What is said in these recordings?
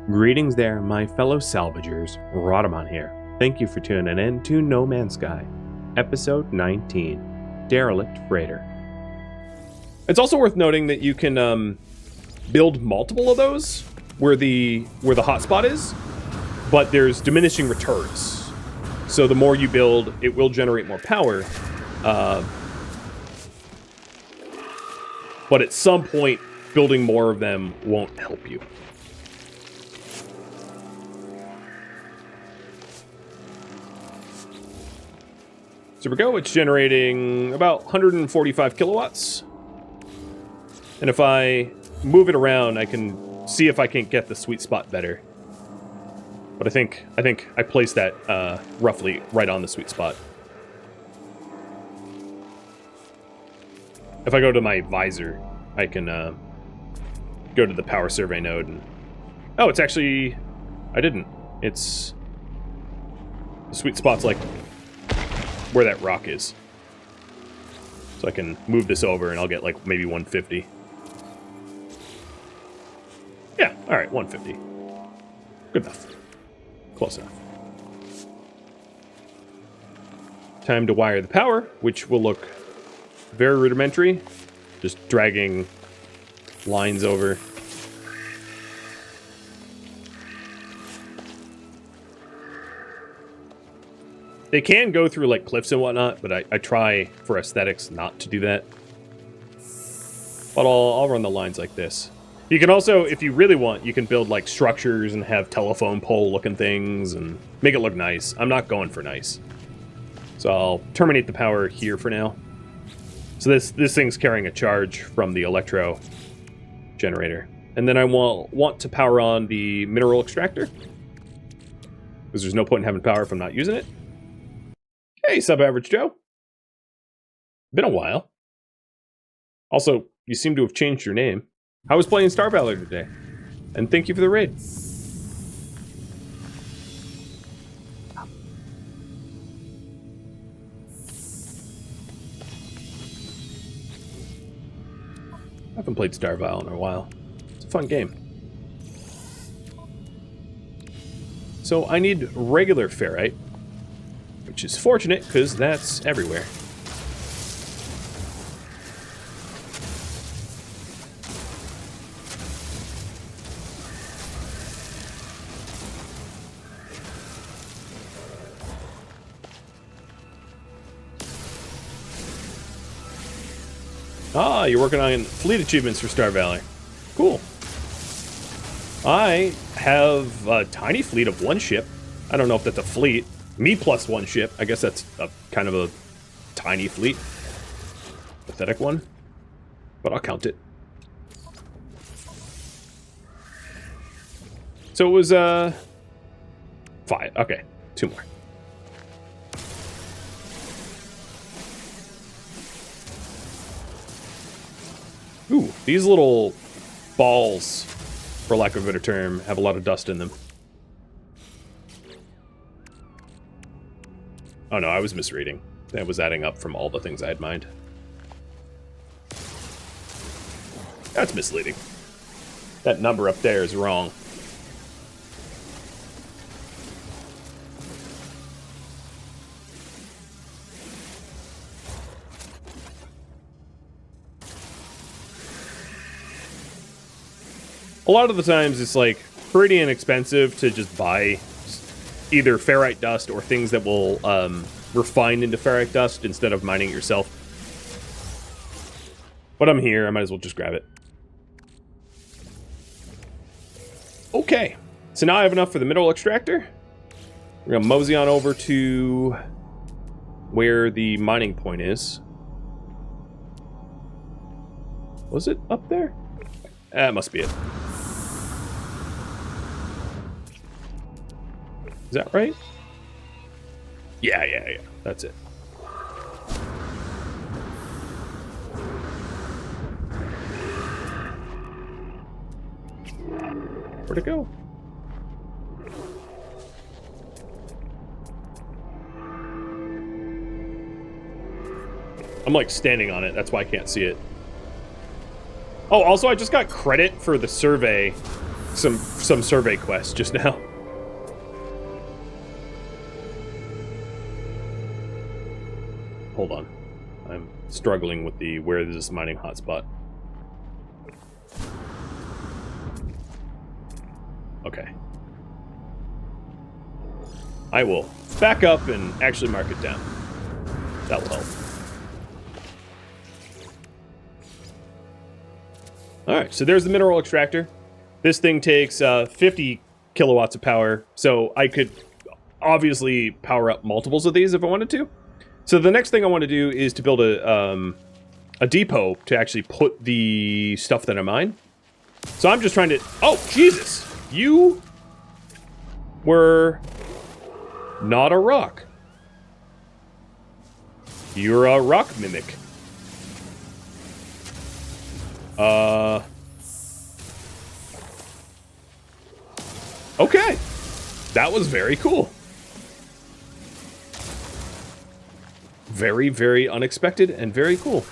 Greetings there, my fellow salvagers. Rhadamant here. Thank you for tuning in to No Man's Sky, episode 19, Derelict Freighter. It's also worth noting that you can build multiple of those where the hotspot is, but there's diminishing returns. So the more you build, it will generate more power. But at some point, building more of them won't help you. So we go, it's generating about 145 kilowatts. And if I move it around, I can see if I can get the sweet spot better. But I think I placed that roughly right on the sweet spot. If I go to my visor, I can go to the power survey node and... Oh, it's actually... I didn't. It's... The sweet spot's like where that rock is. So I can move this over and I'll get like maybe 150. Yeah, alright, 150. Good enough. Close enough. Time to wire the power, which will look very rudimentary. Just dragging lines over. They can go through like cliffs and whatnot, but I try for aesthetics not to do that. But I'll run the lines like this. You can also, if you really want, you can build like structures and have telephone pole looking things and make it look nice. I'm not going for nice. So I'll terminate the power here for now. So this thing's carrying a charge from the electro generator. And then I want to power on the mineral extractor, because there's no point in having power if I'm not using it. Hey, Sub-Average Joe. Been a while. Also, you seem to have changed your name. I was playing Star Valor today. And thank you for the raid. I haven't played Star Valor in a while. It's a fun game. So I need regular ferrite, which is fortunate, because that's everywhere. Ah, you're working on fleet achievements for Star Valley. Cool. I have a tiny fleet of one ship. I don't know if that's a fleet. Me plus one ship. I guess that's a kind of a tiny fleet. Pathetic one. But I'll count it. So it was, 5. Okay, 2 more. Ooh, these little balls, for lack of a better term, have a lot of dust in them. Oh no, I was misreading. That was adding up from all the things I had mined. That's misleading. That number up there is wrong. A lot of the times it's like pretty inexpensive to just buy either ferrite dust or things that will refine into ferrite dust instead of mining it yourself. But I'm here, I might as well just grab it. Okay, so now I have enough for the mineral extractor. We're gonna mosey on over to where the mining point is. Was it up there? That must be it. Is that right? Yeah, that's it. Where'd it go? I'm like standing on it, that's why I can't see it. Oh, also I just got credit for the survey some survey quests just now. Hold on. I'm struggling with the where is this mining hotspot. Okay. I will back up and actually mark it down. That will help. Alright, so there's the mineral extractor. This thing takes 50 kilowatts of power, so I could obviously power up multiples of these if I wanted to. So the next thing I want to do is to build a depot to actually put the stuff that I mine. So I'm just trying to... Oh, Jesus! You were not a rock. You're a rock mimic. Okay. That was very cool. Very, very unexpected and very cool.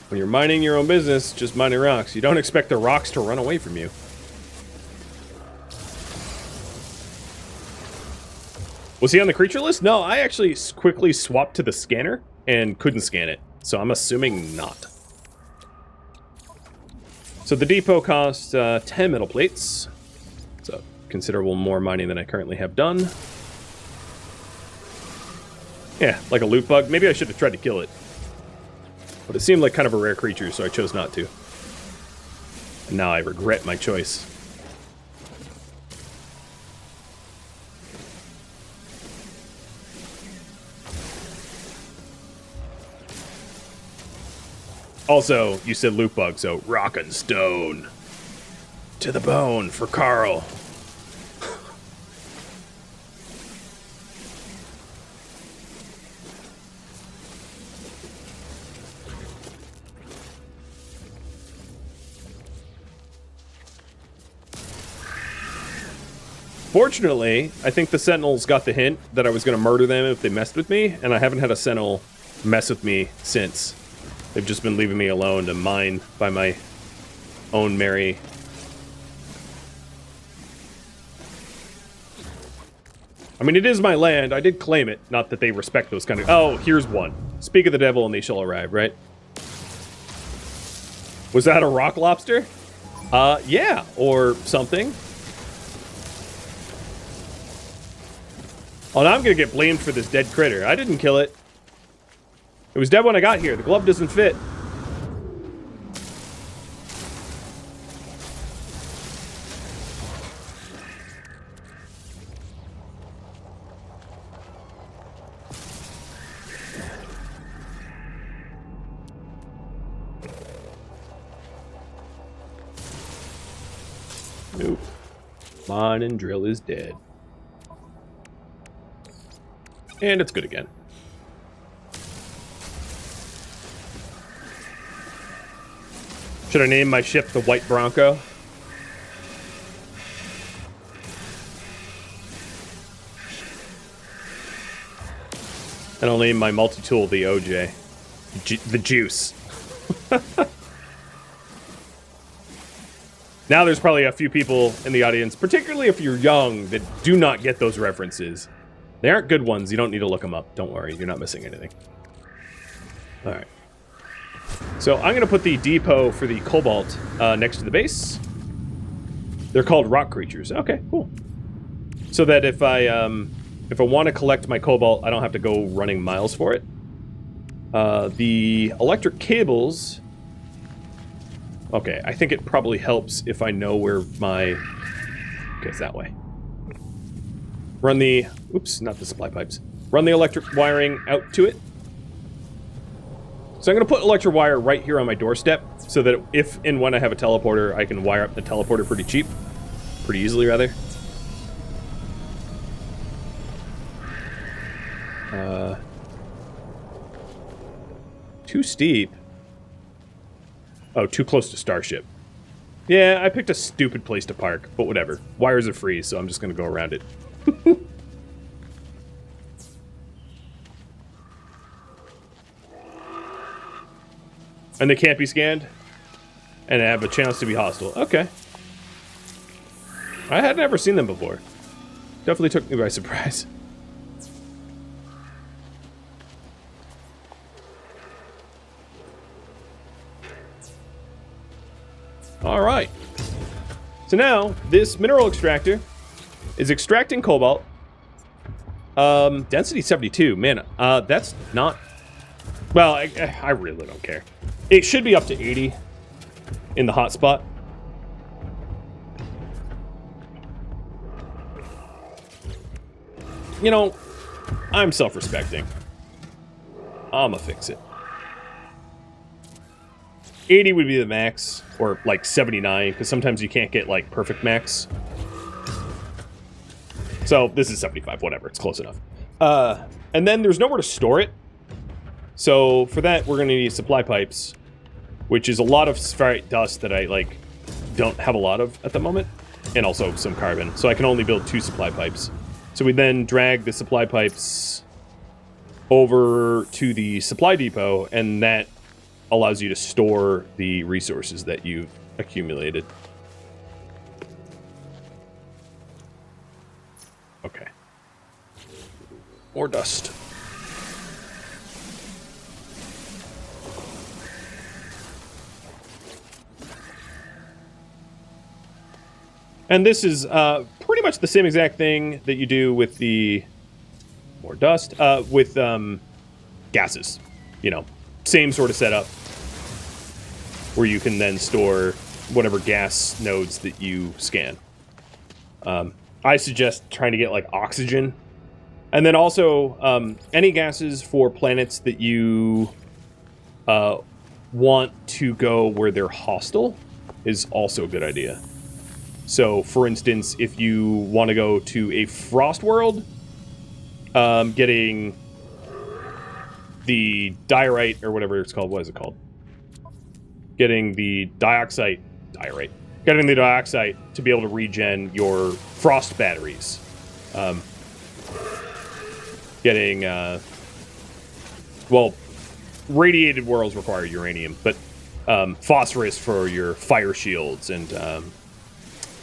When you're minding your own business, just mining rocks, you don't expect the rocks to run away from you. Was he on the creature list? No, I actually quickly swapped to the scanner and couldn't scan it, so I'm assuming not. So the depot costs 10 metal plates. So considerable more mining than I currently have done. Yeah, like a loot bug. Maybe I should have tried to kill it. But it seemed like kind of a rare creature, so I chose not to. And now I regret my choice. Also, you said loot bug, so rock and stone. To the bone for Carl. Fortunately, I think the Sentinels got the hint that I was going to murder them if they messed with me, and I haven't had a Sentinel mess with me since. They've just been leaving me alone to mine by my own merry. I mean, it is my land. I did claim it. Not that they respect those kind of... Oh, here's one. Speak of the devil and they shall arrive, right? Was that a rock lobster? Yeah, or something. Oh, now I'm gonna get blamed for this dead critter. I didn't kill it. It was dead when I got here. The glove doesn't fit. Nope. Mine and drill is dead. And it's good again. Should I name my ship the White Bronco? And I'll name my multi-tool the OJ. The Juice. Now there's probably a few people in the audience, particularly if you're young, that do not get those references. They aren't good ones. You don't need to look them up. Don't worry. You're not missing anything. All right. So I'm going to put the depot for the cobalt next to the base. They're called rock creatures. Okay, cool. So that if I want to collect my cobalt, I don't have to go running miles for it. The electric cables... Okay, I think it probably helps if I know where my... Okay, it's that way. Run the... Oops, not the supply pipes. Run the electric wiring out to it. So I'm going to put electric wire right here on my doorstep, so that if and when I have a teleporter, I can wire up the teleporter pretty cheap. Pretty easily, rather. Too steep. Oh, too close to Starship. Yeah, I picked a stupid place to park, but whatever. Wires are free, so I'm just going to go around it. And they can't be scanned? And have a chance to be hostile. Okay. I had never seen them before. Definitely took me by surprise. Alright. So now, this mineral extractor is extracting cobalt. Density 72. Man, that's not... Well, I really don't care. It should be up to 80 in the hotspot. You know, I'm self-respecting. I'ma fix it. 80 would be the max, or like 79, because sometimes you can't get like perfect max. So this is 75, whatever, it's close enough. And then there's nowhere to store it. So for that, we're gonna need supply pipes, which is a lot of ferrite dust that I like don't have a lot of at the moment, and also some carbon. So I can only build 2 supply pipes. So we then drag the supply pipes over to the supply depot, and that allows you to store the resources that you've accumulated. Okay. More dust. And this is pretty much the same exact thing that you do with the more dust, with gases. You know, same sort of setup where you can then store whatever gas nodes that you scan. I suggest trying to get like oxygen, and then also any gases for planets that you want to go where they're hostile is also a good idea. So, for instance, if you want to go to a frost world, getting the diorite, or whatever it's called, what is it called? Getting the diorite, getting the dioxide to be able to regen your frost batteries. Getting, well, radiated worlds require uranium, but phosphorus for your fire shields, and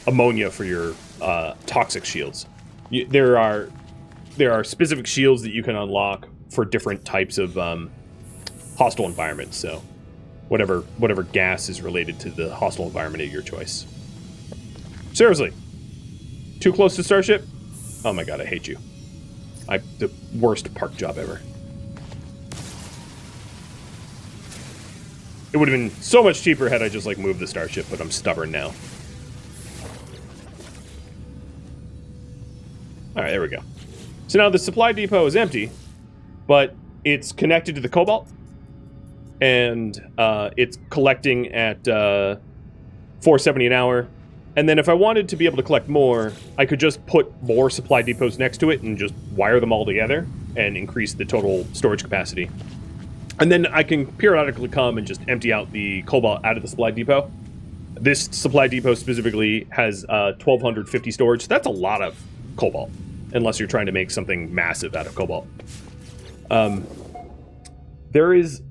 ammonia for your toxic shields. There are specific shields that you can unlock for different types of hostile environments. So whatever gas is related to the hostile environment of your choice. Seriously, too close to Starship? Oh my god, I hate you. The worst park job ever. It would have been so much cheaper had I just like moved the Starship, but I'm stubborn now. Alright, there we go. So now the supply depot is empty, but it's connected to the cobalt, and it's collecting at 470 an hour. And then if I wanted to be able to collect more, I could just put more supply depots next to it and just wire them all together and increase the total storage capacity. And then I can periodically come and just empty out the cobalt out of the supply depot. This supply depot specifically has 1,250 storage. That's a lot of cobalt, unless you're trying to make something massive out of cobalt. There is,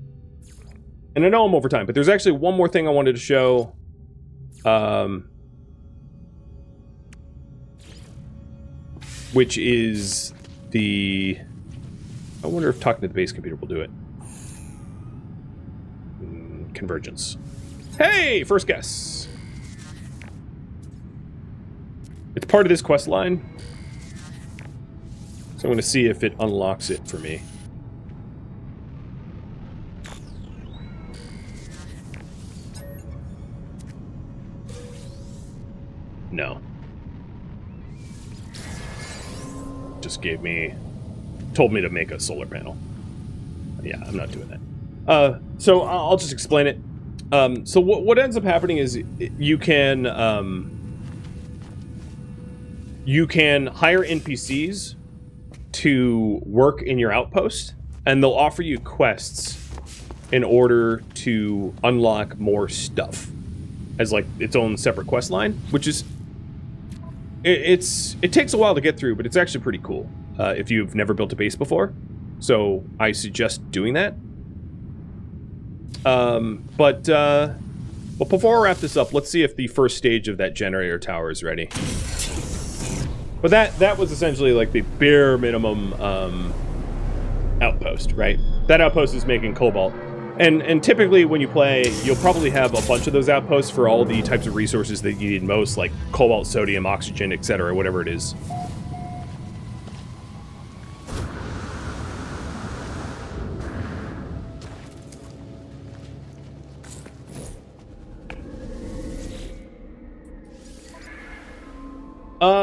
and I know I'm over time, but there's actually one more thing I wanted to show. Which is the, I wonder if talking to the base computer will do it. Convergence. Hey, first guess. It's part of this quest line. So I'm going to see if it unlocks it for me. No. Just gave me, told me to make a solar panel. Yeah, I'm not doing that. So I'll just explain it. So what ends up happening is you can hire NPCs to work in your outpost, and they'll offer you quests in order to unlock more stuff as like its own separate quest line, which is it takes a while to get through, but it's actually pretty cool if you've never built a base before. So I suggest doing that. But before I wrap this up, let's see if the first stage of that generator tower is ready. But that was essentially like the bare minimum outpost, right? That outpost is making cobalt. And typically when you play, you'll probably have a bunch of those outposts for all the types of resources that you need most, like cobalt, sodium, oxygen, etc., whatever it is.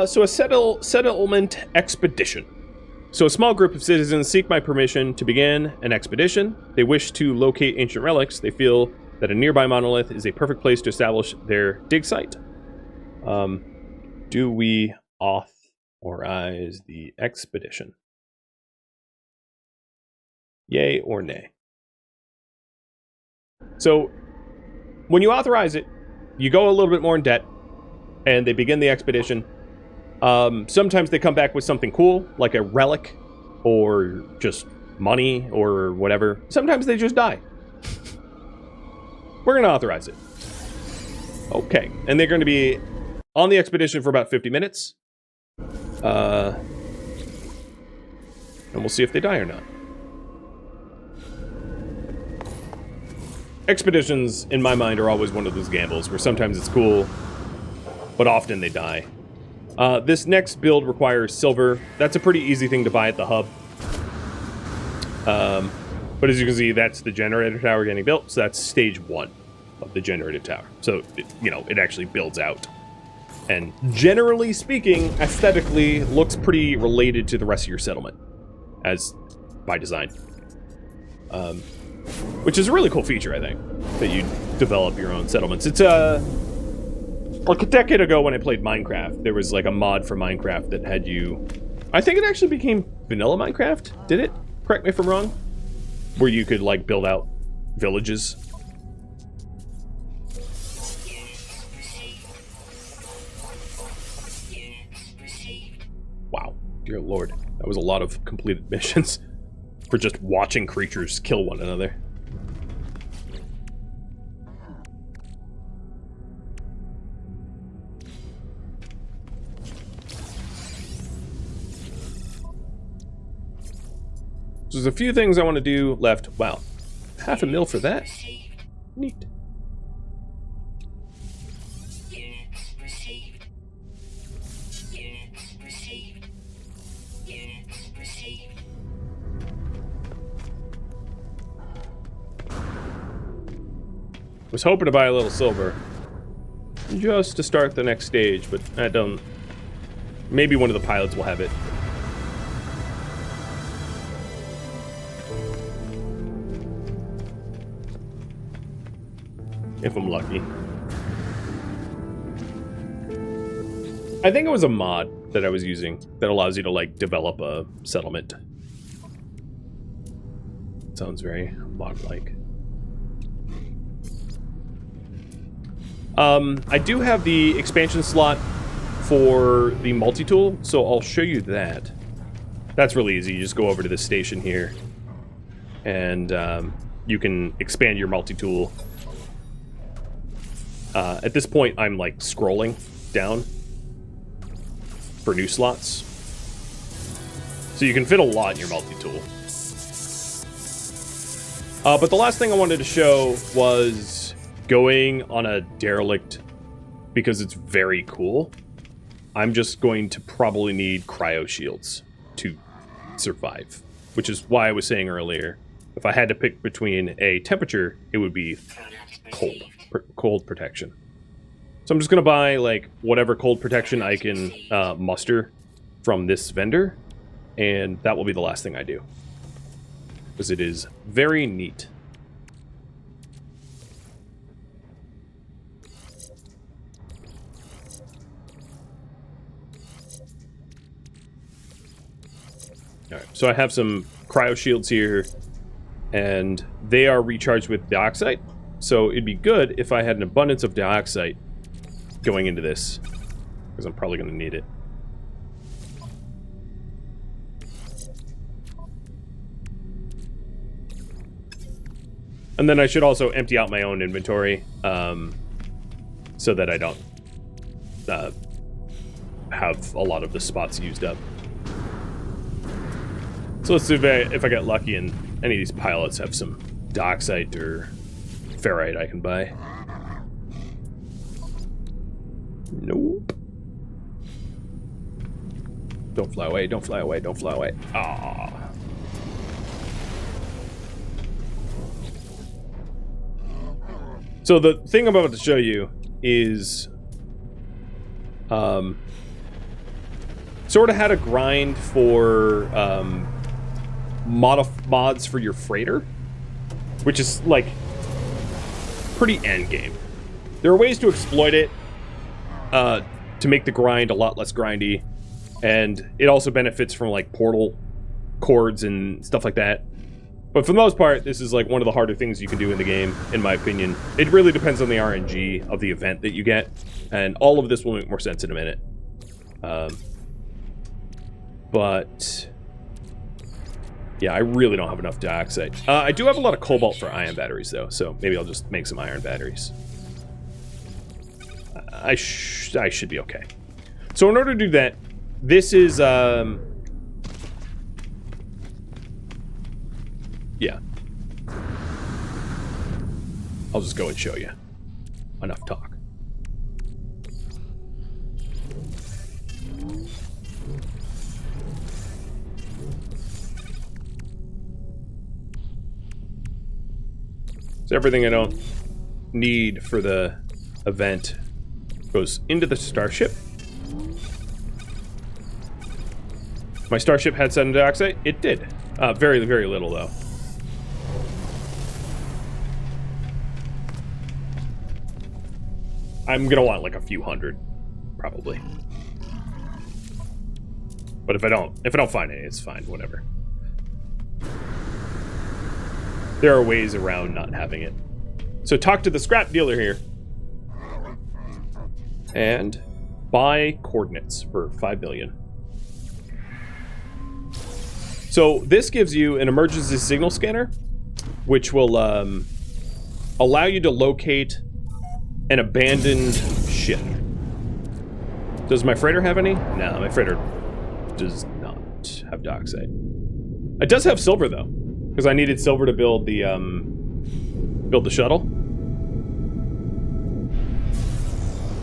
So a settlement expedition. So a small group of citizens seek my permission to begin an expedition. They wish to locate ancient relics. They feel that a nearby monolith is a perfect place to establish their dig site. Do we authorize the expedition? Yay or nay? So when you authorize it, you go a little bit more in debt, and they begin the expedition. Sometimes they come back with something cool, like a relic, or just money, or whatever. Sometimes they just die. We're going to authorize it. Okay, and they're going to be on the expedition for about 50 minutes. And we'll see if they die or not. Expeditions, in my mind, are always one of those gambles, where sometimes it's cool, but often they die. This next build requires silver. That's a pretty easy thing to buy at the hub. But as you can see, that's the generator tower getting built. So that's stage 1 of the generator tower. So, it actually builds out. And generally speaking, aesthetically, looks pretty related to the rest of your settlement, as by design. Which is a really cool feature, I think, that you develop your own settlements. It's like a decade ago when I played Minecraft, there was like a mod for Minecraft that had you... I think it actually became vanilla Minecraft, did it? Correct me if I'm wrong. Where you could like build out villages. Wow, dear lord. That was a lot of completed missions for just watching creatures kill one another. So there's a few things I want to do left. Wow. $500,000 for that? Neat. Was hoping to buy a little silver just to start the next stage, but I don't... Maybe one of the pilots will have it. If I'm lucky. I think it was a mod that I was using that allows you to, like, develop a settlement. Sounds very mod-like. I do have the expansion slot for the multi-tool, so I'll show you that. That's really easy. You just go over to this station here, and you can expand your multi-tool. At this point, I'm like scrolling down for new slots. So you can fit a lot in your multi-tool. But the last thing I wanted to show was going on a derelict because it's very cool. I'm just going to probably need cryo shields to survive, which is why I was saying earlier, if I had to pick between a temperature, it would be cold protection. So I'm just going to buy, like, whatever cold protection I can muster from this vendor, and that will be the last thing I do. Because it is very neat. Alright, so I have some cryo shields here, and they are recharged with dioxide. So it'd be good if I had an abundance of dioxide going into this, because I'm probably going to need it. And then I should also empty out my own inventory, so that I don't have a lot of the spots used up. So let's see if I get lucky and any of these pilots have some doxite or ferrite I can buy. Nope. Don't fly away, don't fly away, don't fly away. Ah. So the thing I'm about to show you is sort of how to grind for mods for your freighter, which is like pretty end game. There are ways to exploit it to make the grind a lot less grindy, and it also benefits from like portal cords and stuff like that. But for the most part, this is like one of the harder things you can do in the game, in my opinion. It really depends on the RNG of the event that you get, and all of this will make more sense in a minute. But yeah, I really don't have enough dioxide. I do have a lot of cobalt for ion batteries, though, so maybe I'll just make some iron batteries. I should be okay. So in order to do that, this is yeah. I'll just go and show you. Enough talk. So everything I don't need for the event goes into the starship. My starship had some dioxide? It did. Very, very little, though. I'm gonna want like a few hundred, probably. But if I don't find any, it's fine, whatever. There are ways around not having it. So talk to the scrap dealer here. And buy coordinates for 5 million. So this gives you an emergency signal scanner, which will allow you to locate an abandoned ship. Does my freighter have any? No, my freighter does not have dioxide. It does have silver, though, because I needed silver to build the shuttle.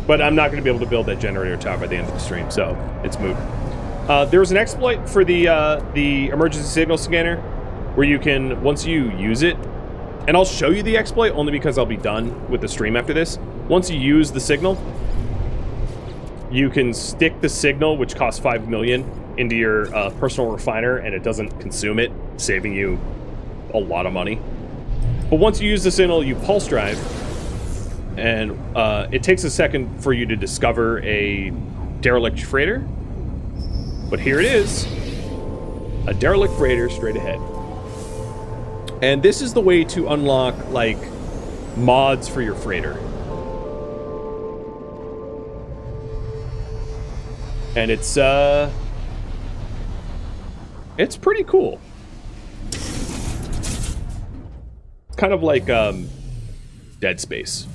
But I'm not going to be able to build that generator tower by the end of the stream, so it's moot. There's an exploit for the emergency signal scanner where you can, once you use it, and I'll show you the exploit only because I'll be done with the stream after this. Once you use the signal, you can stick the signal, which costs 5 million, into your personal refiner, and it doesn't consume it, saving you a lot of money. But once you use the signal, you pulse drive, and it takes a second for you to discover a derelict freighter. But here it is, a derelict freighter straight ahead. And this is the way to unlock, like, mods for your freighter. And it's pretty cool. It's kind of like Dead Space,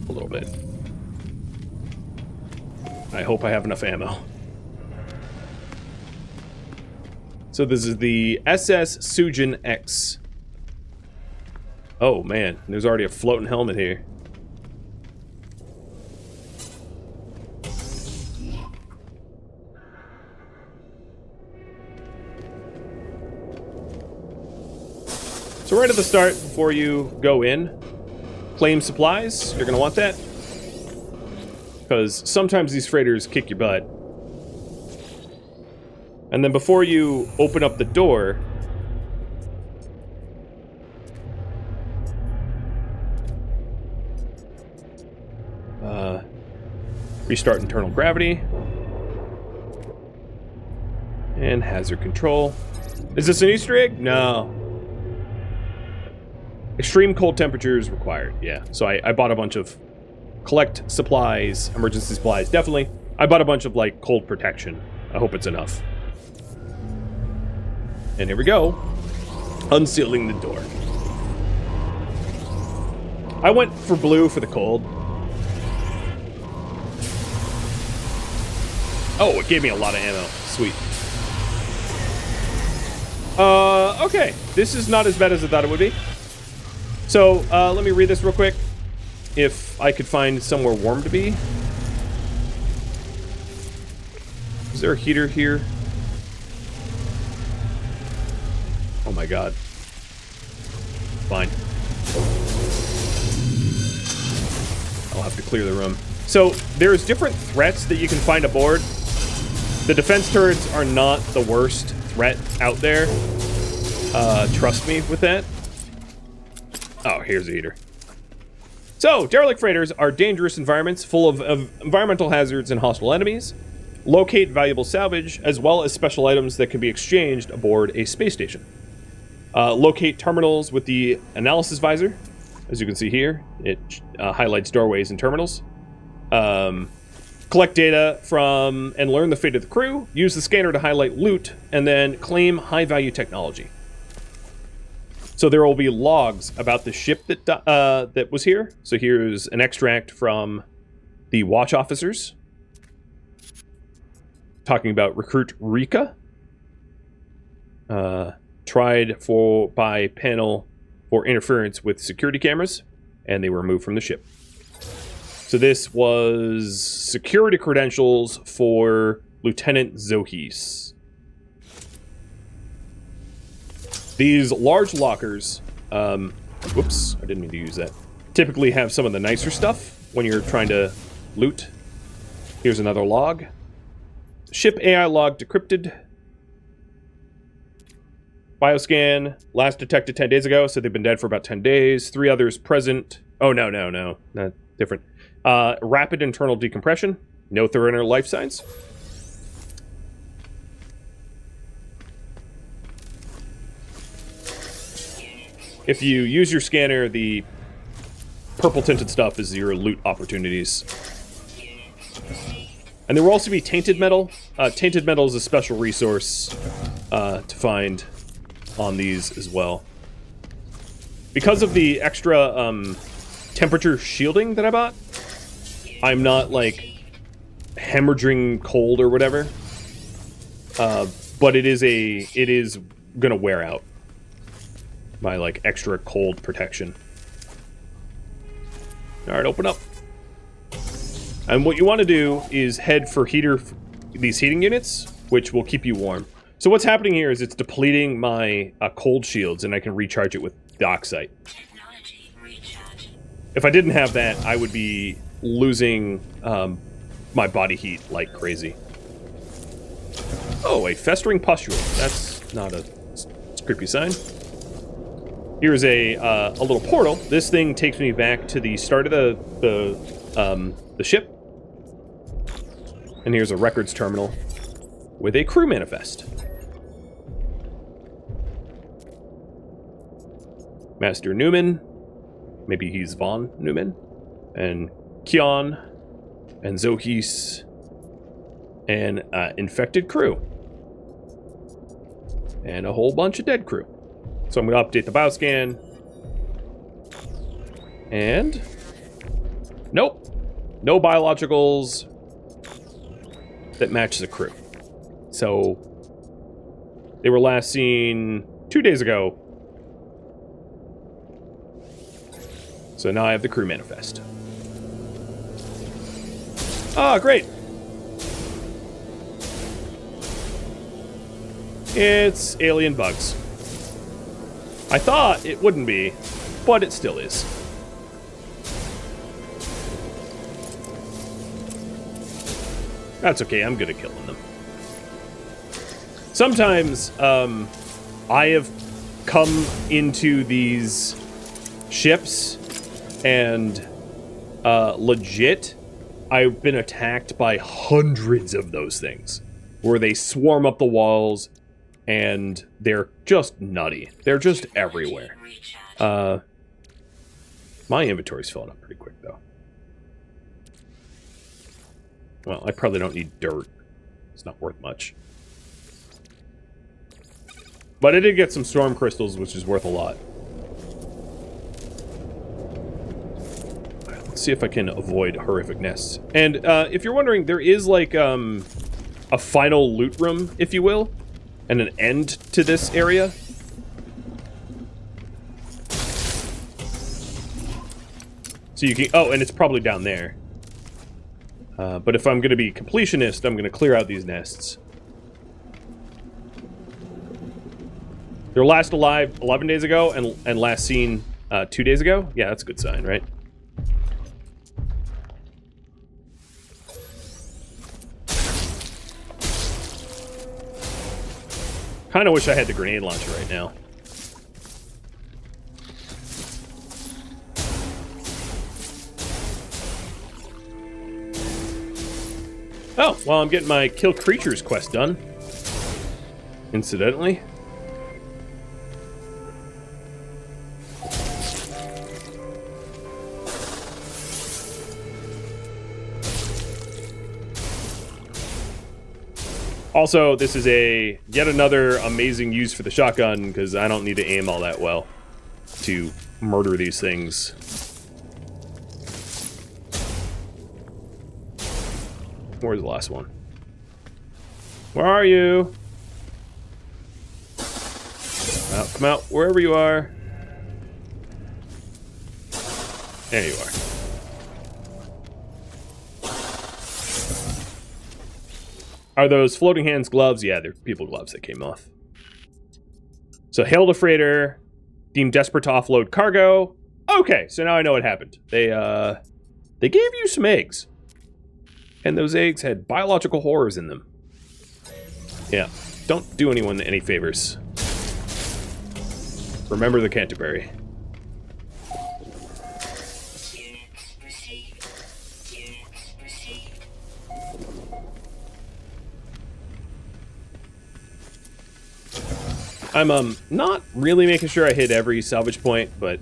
a little bit. I hope I have enough ammo. So this is the SS Sujin X. Oh man, there's already a floating helmet here. So right at the start, before you go in, claim supplies. You're gonna want that, because sometimes these freighters kick your butt. And then before you open up the door, restart internal gravity and hazard control. Is this an Easter egg? No. Extreme cold temperatures required. Yeah, so I bought a bunch of collect supplies, emergency supplies, definitely. I bought a bunch of like cold protection. I hope it's enough. And here we go, unsealing the door. I went for blue for the cold. Oh, it gave me a lot of ammo. Sweet. Okay. This is not as bad as I thought it would be. So, let me read this real quick. If I could find somewhere warm to be. Is there a heater here? Oh my god. Fine. I'll have to clear the room. So, there's different threats that you can find aboard. The defense turrets are not the worst threat out there. Trust me with that. Oh, here's a heater. So, derelict freighters are dangerous environments full of environmental hazards and hostile enemies. Locate valuable salvage, as well as special items that can be exchanged aboard a space station. Locate terminals with the analysis visor. As you can see here, it highlights doorways and terminals. Collect data from and learn the fate of the crew. Use the scanner to highlight loot, and then claim high-value technology. So there will be logs about the ship that that was here. So here's an extract from the watch officers talking about recruit Rika. Tried by panel for interference with security cameras, and they were removed from the ship. So this was security credentials for Lieutenant Zohis. These large lockers, whoops, I didn't mean to use that, typically have some of the nicer stuff when you're trying to loot. Here's another log. Ship AI log decrypted. Bioscan, last detected 10 days ago, so they've been dead for about 10 days. 3 others present. Oh, no, not different. Rapid internal decompression. No thorough life signs. If you use your scanner, the purple tinted stuff is your loot opportunities. And there will also be tainted metal. Tainted metal is a special resource to find on these as well. Because of the extra temperature shielding that I bought, I'm not like hemorrhaging cold or whatever. But it is gonna wear out my like extra cold protection. All right, open up. And what you want to do is head for these heating units, which will keep you warm. So what's happening here is it's depleting my cold shields, and I can recharge it with Docksite. If I didn't have that, I would be losing my body heat like crazy. Oh, a festering pustule. That's not a creepy sign. Here's a little portal. This thing takes me back to the start of the ship. And here's a records terminal with a crew manifest. Master Newman, maybe he's Von Newman, and Kion, and Zohis, and infected crew, and a whole bunch of dead crew. So I'm going to update the bioscan, and nope, no biologicals that match the crew. So they were last seen 2 days ago. So now I have the crew manifest. Ah, great. It's alien bugs. I thought it wouldn't be, but it still is. That's okay, I'm good at killing them. Sometimes, I have come into these ships and, legit, I've been attacked by hundreds of those things, where they swarm up the walls, and they're just nutty. They're just everywhere. My inventory's filling up pretty quick, though. Well, I probably don't need dirt. It's not worth much. But I did get some storm crystals, which is worth a lot. see if I can avoid horrific nests. And if you're wondering, there is like a final loot room, if you will, and an end to this area. So you can, oh, and it's probably down there. But if I'm going to be completionist, I'm going to clear out these nests. They were last alive 11 days ago and last seen 2 days ago. Yeah, that's a good sign, right? Kind of wish I had the grenade launcher right now. Oh, well, I'm getting my kill creatures quest done. Incidentally. Also, this is yet another amazing use for the shotgun, because I don't need to aim all that well to murder these things. Where's the last one? Where are you? Come out, wherever you are. There you are. Are those floating hands gloves? Yeah, they're people gloves that came off. So, hailed a freighter, deemed desperate to offload cargo. Okay, so now I know what happened. They gave you some eggs. And those eggs had biological horrors in them. Yeah, don't do anyone any favors. Remember the Canterbury. I'm not really making sure I hit every salvage point, but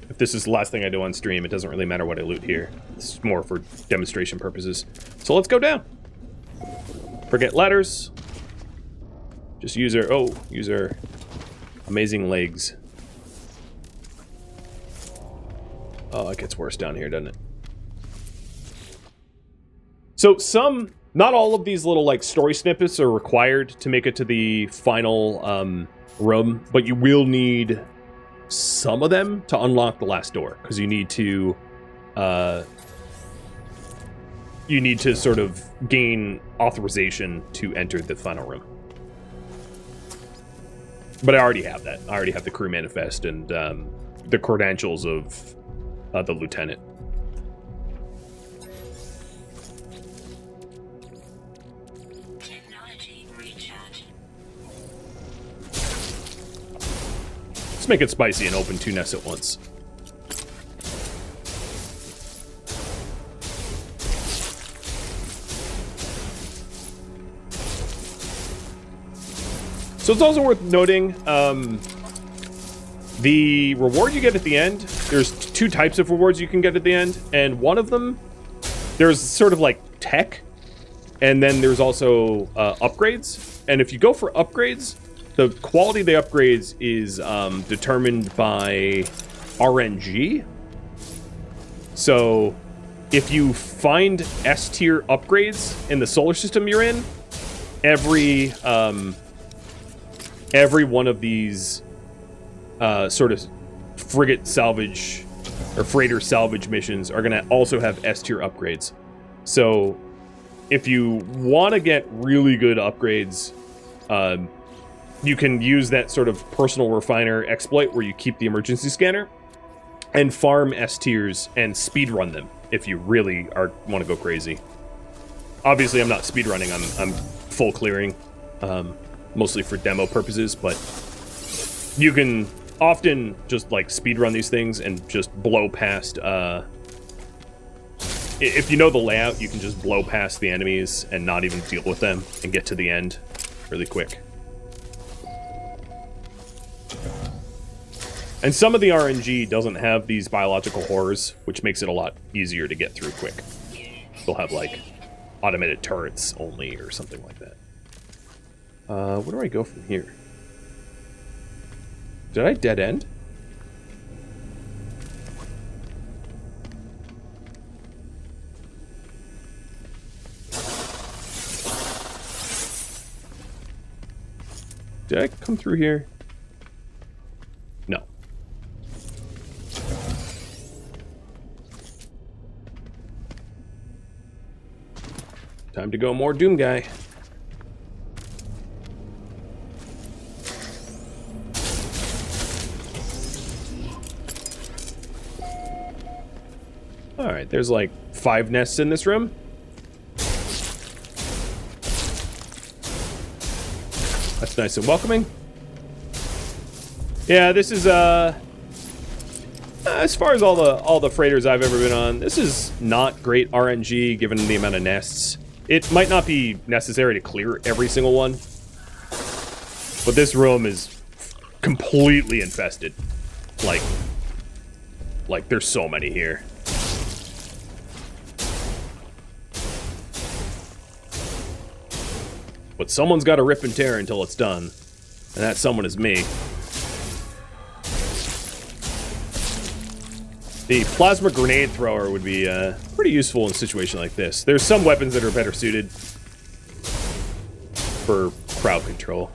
if this is the last thing I do on stream, it doesn't really matter what I loot here. It's more for demonstration purposes. So let's go down. Forget ladders. Just use our amazing legs. Oh, it gets worse down here, doesn't it? So not all of these little like story snippets are required to make it to the final room, but you will need some of them to unlock the last door, because you need to sort of gain authorization to enter the final room. But I already have that. I already have the crew manifest and the credentials of the lieutenant. Let's make it spicy and open 2 nests at once. So it's also worth noting, the reward you get at the end, there's 2 types of rewards you can get at the end, and one of them, there's sort of like tech, and then there's also upgrades. And if you go for upgrades, the quality of the upgrades is determined by RNG. So if you find S-tier upgrades in the solar system you're in, every one of these sort of frigate salvage or freighter salvage missions are going to also have S-tier upgrades. So if you want to get really good upgrades, you can use that sort of personal refiner exploit where you keep the emergency scanner and farm S tiers and speedrun them if you really want to go crazy. Obviously, I'm not speedrunning. I'm full clearing, mostly for demo purposes. But you can often just like speedrun these things and just blow past. If you know the layout, you can just blow past the enemies and not even deal with them and get to the end really quick. And some of the RNG doesn't have these biological horrors, which makes it a lot easier to get through quick. They'll have, like, automated turrets only or something like that. Where do I go from here? Did I dead end? Did I come through here? No. Time to go more Doom Guy. Alright, there's like 5 nests in this room. That's nice and welcoming. Yeah, this is as far as all the freighters I've ever been on, this is not great RNG given the amount of nests. It might not be necessary to clear every single one, but this room is completely infested. Like there's so many here. But someone's got to rip and tear until it's done, and that someone is me. The plasma grenade thrower would be pretty useful in a situation like this. There's some weapons that are better suited for crowd control.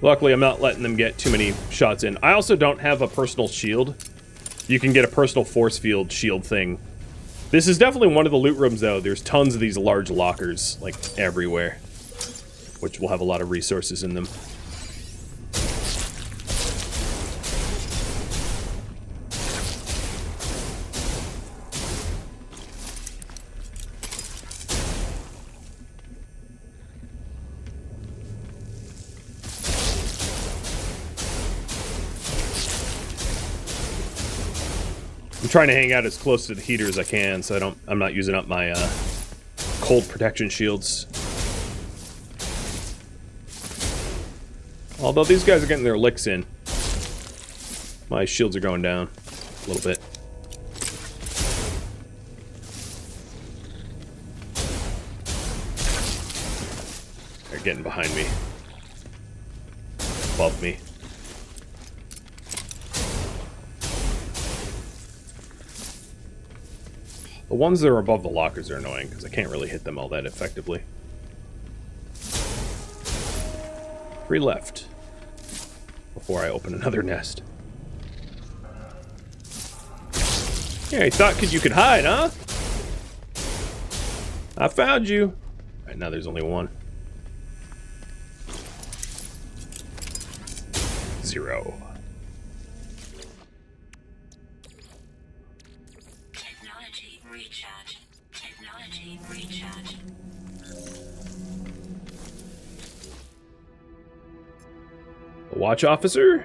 Luckily, I'm not letting them get too many shots in. I also don't have a personal shield. You can get a personal force field shield thing. This is definitely one of the loot rooms, though. There's tons of these large lockers, like, everywhere, which will have a lot of resources in them. I'm trying to hang out as close to the heater as I can, so I'm not using up my cold protection shields. Although these guys are getting their licks in. My shields are going down a little bit. They're getting behind me. Above me. The ones that are above the lockers are annoying, because I can't really hit them all that effectively. 3 left. Before I open another nest. Yeah, you thought you could hide, huh? I found you. Alright, now there's only 1. 0. Technology recharge. A watch officer.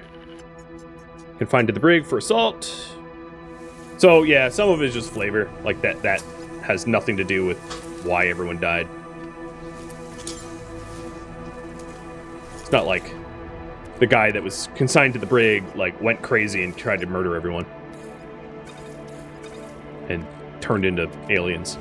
Confined to the brig for assault. So yeah, some of it is just flavor. Like that has nothing to do with why everyone died. It's not like the guy that was consigned to the brig like went crazy and tried to murder everyone. And turned into aliens.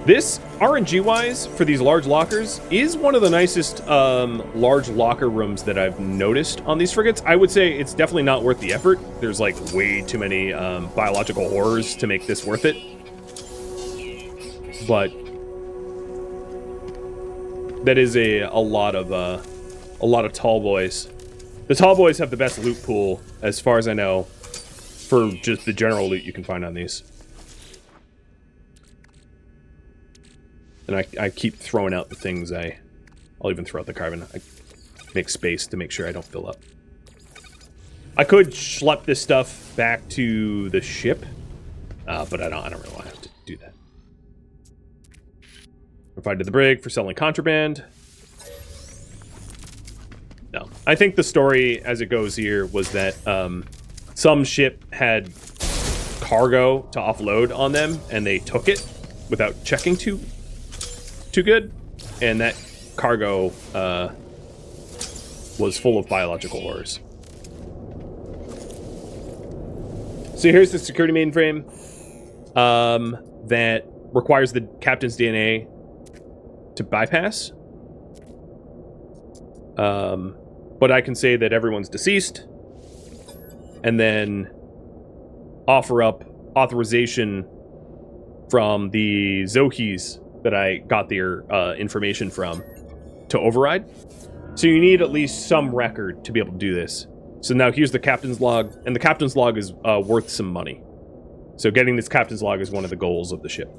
This, RNG-wise, for these large lockers, is one of the nicest large locker rooms that I've noticed on these frigates. I would say it's definitely not worth the effort. There's, like, way too many biological horrors to make this worth it. But that is a lot of tall boys. The tall boys have the best loot pool, as far as I know, for just the general loot you can find on these. And I keep throwing out the things I'll even throw out the carbon. I make space to make sure I don't fill up. I could schlep this stuff back to the ship, but I don't really want to have to do that. Confined to the brig for selling contraband. No. I think the story as it goes here was that some ship had cargo to offload on them, and they took it without checking too good, and that cargo was full of biological horrors. So here's the security mainframe that requires the captain's DNA to bypass. But I can say that everyone's deceased. and then offer up authorization from the Zohis that I got their information from to override. So you need at least some record to be able to do this. So now here's the captain's log, and the captain's log is worth some money. So getting this captain's log is one of the goals of the ship.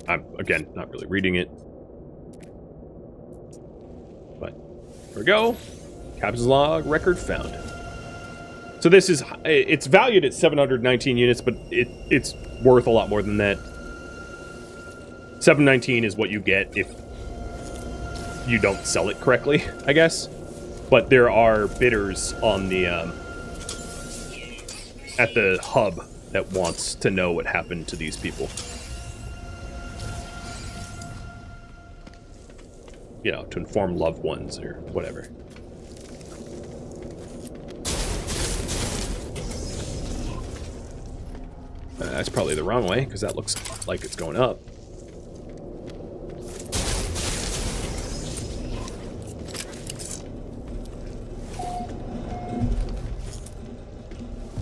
I'm, again, not really reading it. But here we go. Captain's log, record found. So this is, it's valued at 719 units, but it's worth a lot more than that. 719 is what you get if you don't sell it correctly, I guess. But there are bidders on the, at the hub that wants to know what happened to these people. You know, to inform loved ones or whatever. That's probably the wrong way, because that looks like it's going up.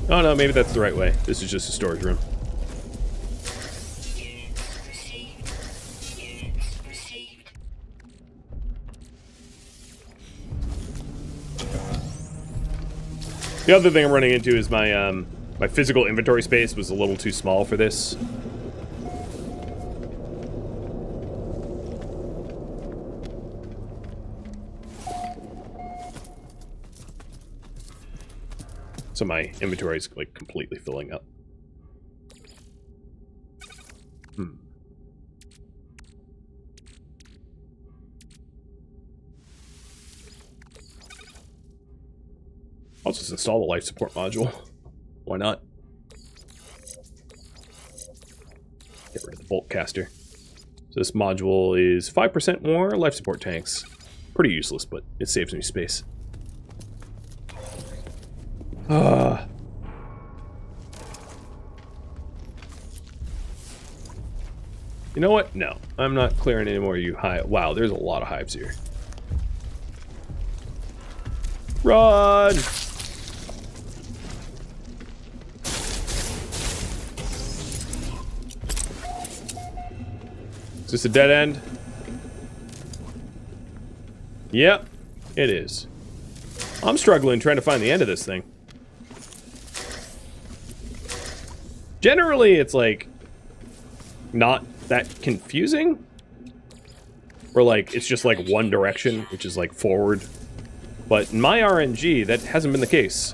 Oh no, maybe that's the right way. This is just a storage room. The other thing I'm running into is my my physical inventory space was a little too small for this. So my inventory is like completely filling up. I'll just install the life support module. Why not? Get rid of the bolt caster. So this module is 5% more life support tanks. Pretty useless, but it saves me space. You know what? No, I'm not clearing any more of you hive. Wow, there's a lot of hives here. Run! Is this a dead end? Yep, it is. I'm struggling trying to find the end of this thing. Generally, it's like not that confusing. Or like, it's just like one direction, which is like forward. But in my RNG, that hasn't been the case.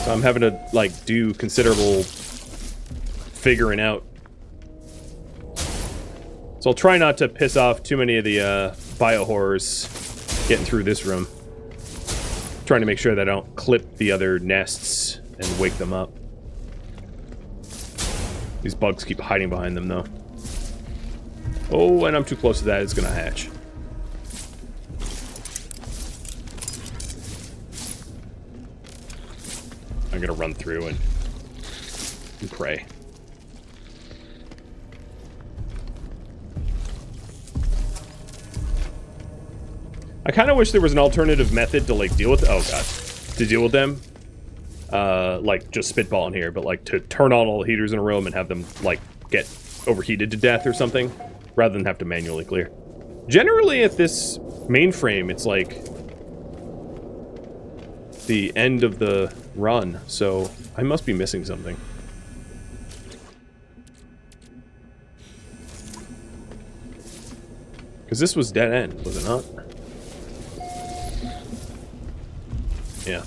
So I'm having to like do considerable figuring out. So I'll try not to piss off too many of the biohorrors getting through this room. Trying to make sure that I don't clip the other nests and wake them up. These bugs keep hiding behind them, though. Oh, and I'm too close to that. It's gonna hatch. I'm gonna run through and pray. I kind of wish there was an alternative method to like deal with. Oh god, to deal with them. Like just spitballing here, but like to turn on all the heaters in a room and have them like get overheated to death or something, rather than have to manually clear. Generally, at this mainframe, it's like the end of the run, so I must be missing something. Because this was dead end, was it not? Yeah.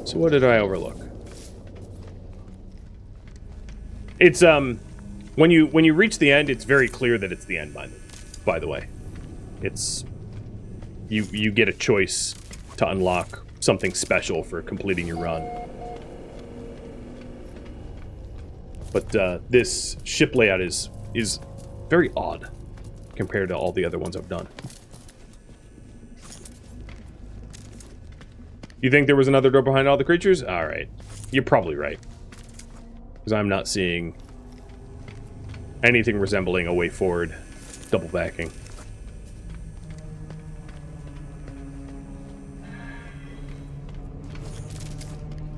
So what did I overlook? It's when you reach the end, it's very clear that it's the end. By the way, it's you get a choice to unlock something special for completing your run. But this ship layout is very odd compared to all the other ones I've done. You think there was another door behind all the creatures? Alright. You're probably right. Because I'm not seeing anything resembling a way forward double backing.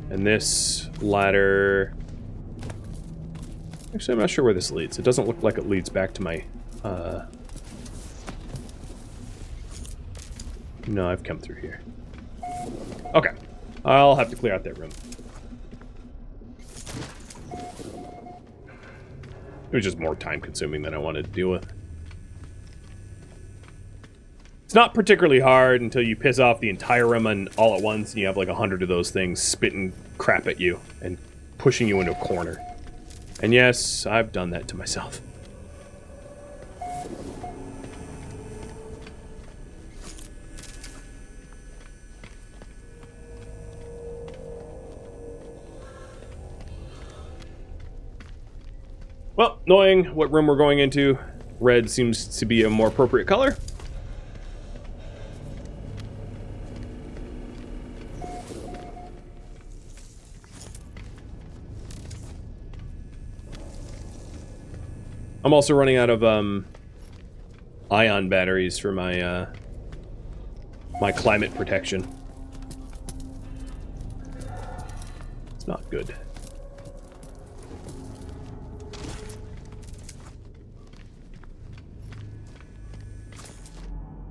And this ladder... Actually, I'm not sure where this leads. It doesn't look like it leads back to my... No, I've come through here. Okay. I'll have to clear out that room. It was just more time-consuming than I wanted to deal with. It's not particularly hard until you piss off the entire room and all at once, and you have like 100 of those things spitting crap at you and pushing you into a corner. And yes, I've done that to myself. Well, knowing what room we're going into, red seems to be a more appropriate color. I'm also running out of ion batteries for my my climate protection. It's not good.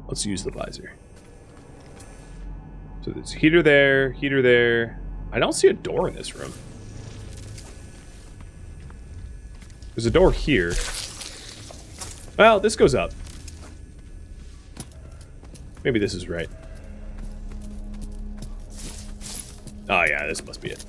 Let's use the visor. So there's heater there, heater there. I don't see a door in this room. There's a door here. Well, this goes up. Maybe this is right. Oh yeah, this must be it.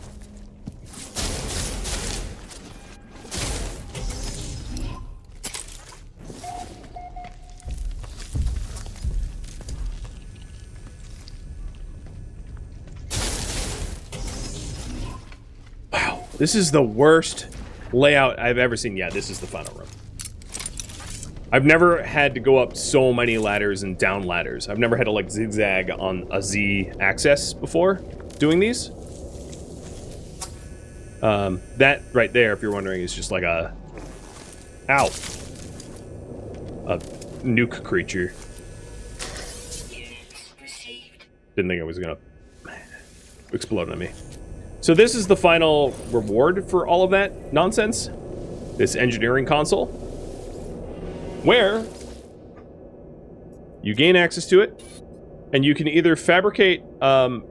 Wow, this is the worst layout I've ever seen. Yeah, this is the final room. I've never had to go up so many ladders and down ladders. I've never had to like zigzag on a Z axis before doing these. That right there, if you're wondering, is just like a... Ow. A nuke creature. Didn't think it was gonna explode on me. So this is the final reward for all of that nonsense. This engineering console. Where you gain access to it, and you can either fabricate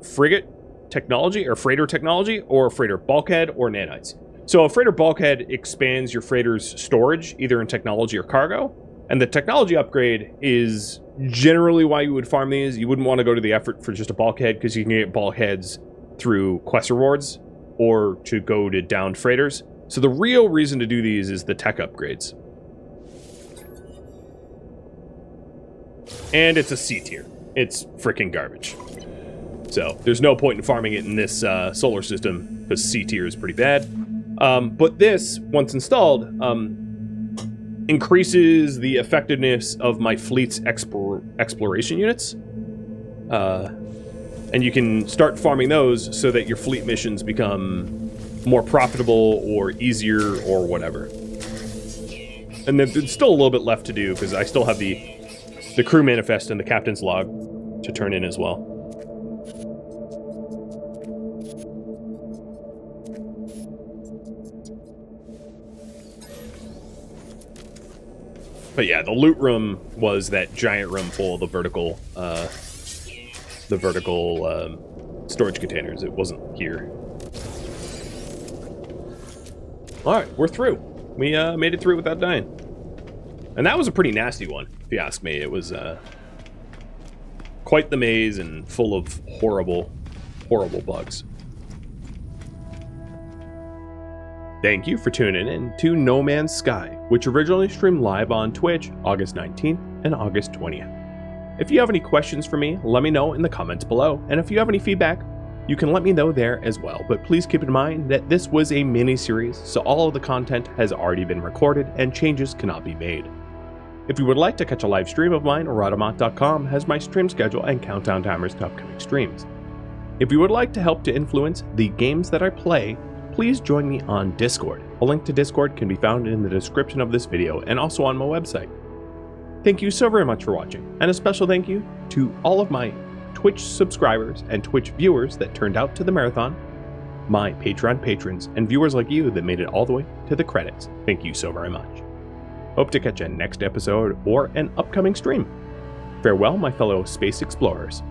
frigate technology or freighter technology, or freighter bulkhead or nanites. So a freighter bulkhead expands your freighter's storage, either in technology or cargo, and the technology upgrade is generally why you would farm these. You wouldn't want to go to the effort for just a bulkhead, because you can get bulkheads through quest rewards, or to go to downed freighters. So the real reason to do these is the tech upgrades. And it's a C tier. It's freaking garbage. So there's no point in farming it in this solar system, because C tier is pretty bad. But this, once installed, increases the effectiveness of my fleet's exploration units. And you can start farming those so that your fleet missions become more profitable or easier or whatever. And then there's still a little bit left to do, because I still have the crew manifest and the captain's log to turn in as well. But yeah, the loot room was that giant room full of the vertical storage containers. It wasn't here. All right, we're through. We made it through without dying. And that was a pretty nasty one, if you ask me. It was quite the maze and full of horrible, horrible bugs. Thank you for tuning in to No Man's Sky, which originally streamed live on Twitch August 19th and August 20th. If you have any questions for me, let me know in the comments below, and if you have any feedback, you can let me know there as well. But please keep in mind that this was a mini-series, so all of the content has already been recorded and changes cannot be made. If you would like to catch a live stream of mine, Rhadamant.com has my stream schedule and countdown timers to upcoming streams. If you would like to help to influence the games that I play, please join me on Discord. A link to Discord can be found in the description of this video and also on my website. Thank you so very much for watching, and a special thank you to all of my Twitch subscribers and Twitch viewers that turned out to the marathon, my Patreon patrons, and viewers like you that made it all the way to the credits. Thank you so very much. Hope to catch you next episode or an upcoming stream. Farewell, my fellow space explorers.